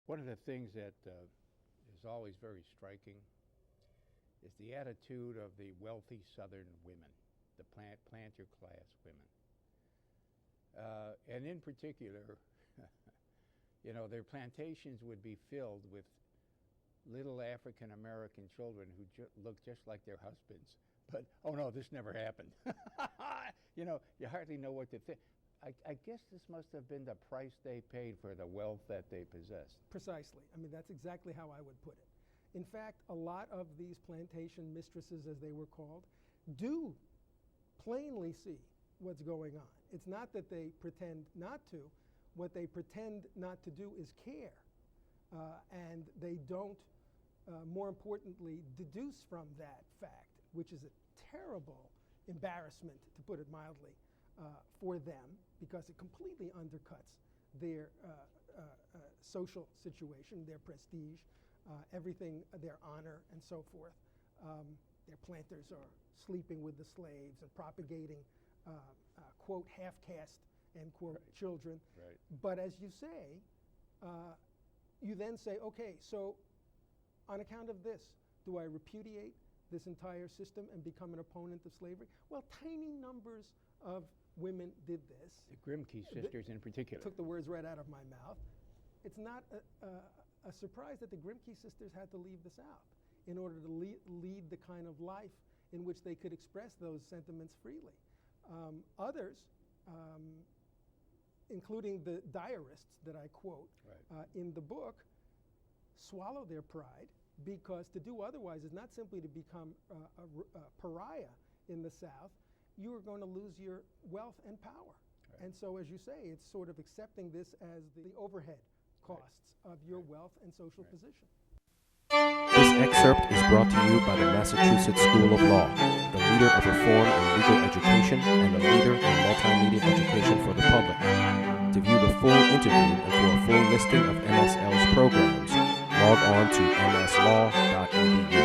One of the things that is always very striking is the attitude of the wealthy Southern women, the planter class women. And in particular, their plantations would be filled with little African American children who looked just like their husbands. But, oh no, this never happened. You hardly know what to think. I guess this must have been the price they paid for the wealth that they possessed. Precisely. I mean, that's exactly how I would put it. In fact, a lot of these plantation mistresses, as they were called, do plainly see what's going on. It's not that they pretend not to. What they pretend not to do is care. And they don't, more importantly, deduce from that fact, which is a terrible embarrassment, to put it mildly, for them, because it completely undercuts their social situation, their prestige, everything, their honor, and so forth. Their planters are sleeping with the slaves and propagating, quote, half-caste, end quote, right. Children. Right. But as you say, you then say, okay, so on account of this, do I repudiate this entire system and become an opponent of slavery? Well, tiny numbers of women did this. The Grimke sisters in particular. Took the words right out of my mouth. It's not a surprise that the Grimke sisters had to leave the South in order to lead the kind of life in which they could express those sentiments freely. Others, including the diarists that I quote right. In the book, swallow their pride, because to do otherwise is not simply to become a pariah in the South. You are going to lose your wealth and power. Right. And so, as you say, it's sort of accepting this as the overhead costs right. of your right. wealth and social right. position. This excerpt is brought to you by the Massachusetts School of Law, the leader of reform in legal education and the leader in multimedia education for the public. To view the full interview and for a full listing of MSL's programs, log on to mslaw.edu.